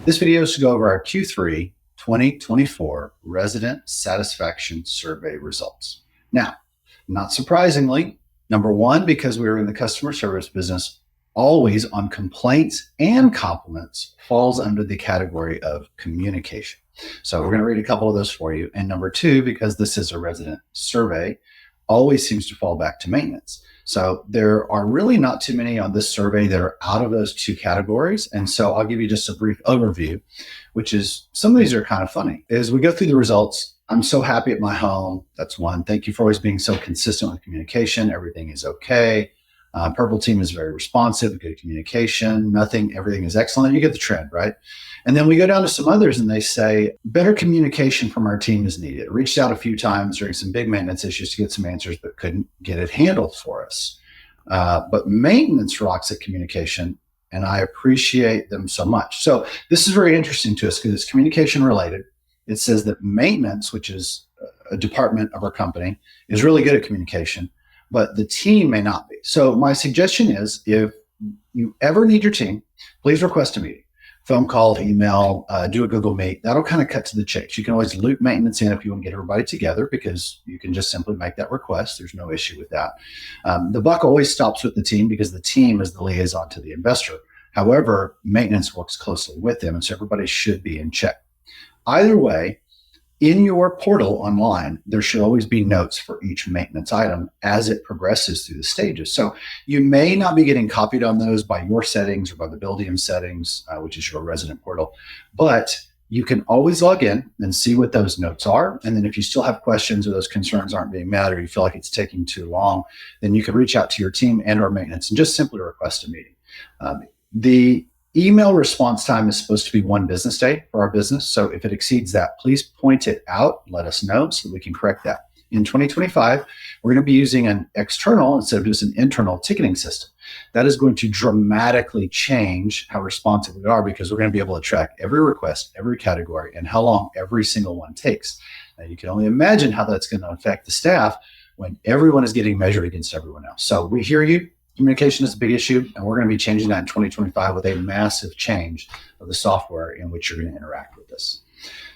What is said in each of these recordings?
This video is to go over our Q3 2024 resident satisfaction survey results. Now, not surprisingly, number one, because we were in the customer service business, always on complaints and compliments falls under the category of communication. So we're going to read a couple of those for you. And number two, because this is a resident survey, always seems to fall back to maintenance. So there are really not too many on this survey that are out of those two categories. And so I'll give you just a brief overview, which is some of these are kind of funny. As we go through the results, I'm so happy at my home. That's one. Thank you for always being so consistent with communication. Everything is okay. Purple team is very responsive, good communication, everything is excellent. You get the trend, right? And then we go down to some others and they say, better communication from our team is needed. Reached out a few times during some big maintenance issues to get some answers, but couldn't get it handled for us. But maintenance rocks at communication, and I appreciate them so much. So this is very interesting to us because it's communication related. It says that maintenance, which is a department of our company, is really good at communication, but the team may not be. So my suggestion is if you ever need your team, please request a meeting. Phone call, email, do a Google Meet. That'll kind of cut to the chase. You can always loop maintenance in if you want to get everybody together because you can just simply make that request. There's no issue with that. The buck always stops with the team because the team is the liaison to the investor. However, maintenance works closely with them, and so everybody should be in check. Either way, in your portal online, there should always be notes for each maintenance item as it progresses through the stages. So you may not be getting copied on those by your settings or by the Buildium settings, which is your resident portal, but you can always log in and see what those notes are. And then if you still have questions or those concerns aren't being met or you feel like it's taking too long, then you can reach out to your team and or maintenance and just simply request a meeting. The email response time is supposed to be 1 business day for our business. So if it exceeds that, please point it out, let us know so that we can correct that. In 2025, we're going to be using an external instead of just an internal ticketing system. That is going to dramatically change how responsive we are because we're going to be able to track every request, every category, and how long every single one takes. Now, you can only imagine how that's going to affect the staff when everyone is getting measured against everyone else. So we hear you. Communication is a big issue, and we're going to be changing that in 2025 with a massive change of the software in which you're going to interact with this.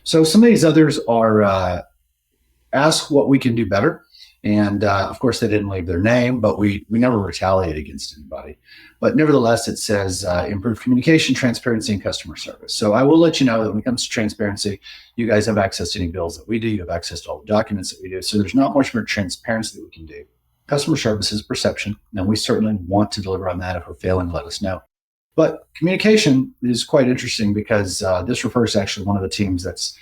So some of these others are ask what we can do better. And of course, they didn't leave their name, but we never retaliate against anybody. But nevertheless, it says improve communication, transparency, and customer service. So I will let you know that when it comes to transparency, you guys have access to any bills that we do. You have access to all the documents that we do. So there's not much more transparency that we can do. Customer service is perception, and we certainly want to deliver on that. If we're failing, let us know. But communication is quite interesting because this refers to actually one of the teams that's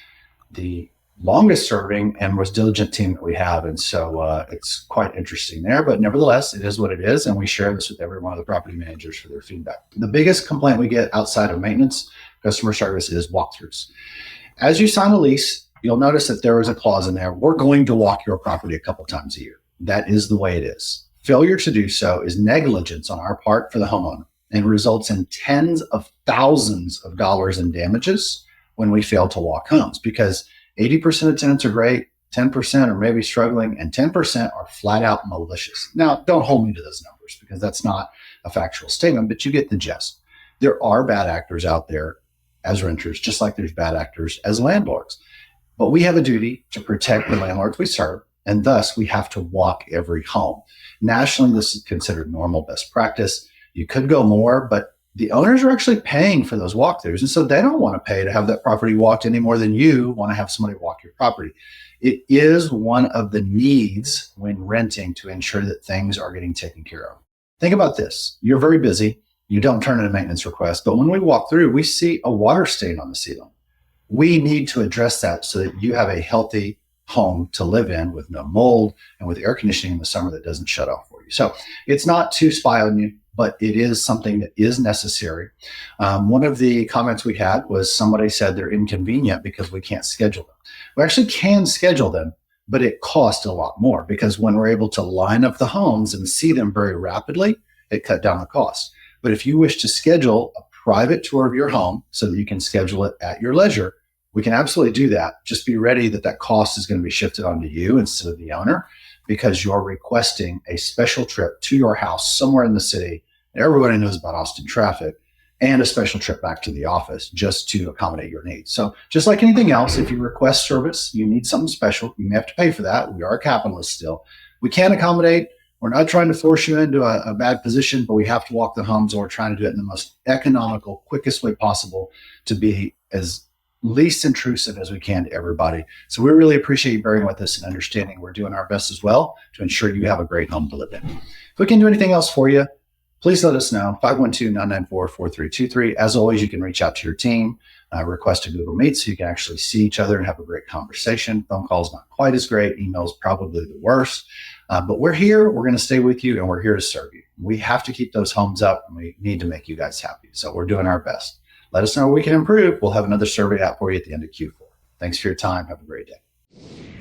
the longest serving and most diligent team that we have. And so it's quite interesting there. But nevertheless, it is what it is, and we share this with every one of the property managers for their feedback. The biggest complaint we get outside of maintenance, customer service, is walkthroughs. As you sign a lease, you'll notice that there is a clause in there. We're going to walk your property a couple times a year. That is the way it is. Failure to do so is negligence on our part for the homeowner and results in tens of thousands of dollars in damages when we fail to walk homes because 80% of tenants are great, 10% are maybe struggling, and 10% are flat out malicious. Now, don't hold me to those numbers because that's not a factual statement, but you get the gist. There are bad actors out there as renters, just like there's bad actors as landlords. But we have a duty to protect the landlords we serve. And thus, we have to walk every home. Nationally, this is considered normal best practice. You could go more, but the owners are actually paying for those walkthroughs. And so they don't want to pay to have that property walked any more than you want to have somebody walk your property. It is one of the needs when renting to ensure that things are getting taken care of. Think about this. You're very busy. You don't turn in a maintenance request. But when we walk through, we see a water stain on the ceiling. We need to address that so that you have a healthy home to live in with no mold and with air conditioning in the summer that doesn't shut off for you. So it's not to spy on you, but it is something that is necessary. One of the comments we had was somebody said they're inconvenient because we can't schedule them. We actually can schedule them, but it costs a lot more because when we're able to line up the homes and see them very rapidly, it cut down the cost. But if you wish to schedule a private tour of your home so that you can schedule it at your leisure, we can absolutely do that. Just be ready that that cost is going to be shifted onto you instead of the owner because you're requesting a special trip to your house somewhere in the city. Everybody knows about Austin traffic. and a special trip back to the office just to accommodate your needs. So just like anything else, if you request service, you need something special, you may have to pay for that. We are a capitalist still. We can accommodate. We're not trying to force you into a bad position, but we have to walk the homes, and we're trying to do it in the most economical, quickest way possible to be as least intrusive as we can to everybody. So we really appreciate you bearing with us and understanding we're doing our best as well to ensure you have a great home to live in. If we can do anything else for you, please let us know. 512-994-4323. As always, you can reach out to your team, request a Google Meet so you can actually see each other and have a great conversation. Phone calls not quite as great. Emails probably the worst. But we're here. We're going to stay with you, and we're here to serve you. We have to keep those homes up, and we need to make you guys happy. So we're doing our best. Let us know where we can improve. We'll have another survey out for you at the end of Q4. Thanks for your time. Have a great day.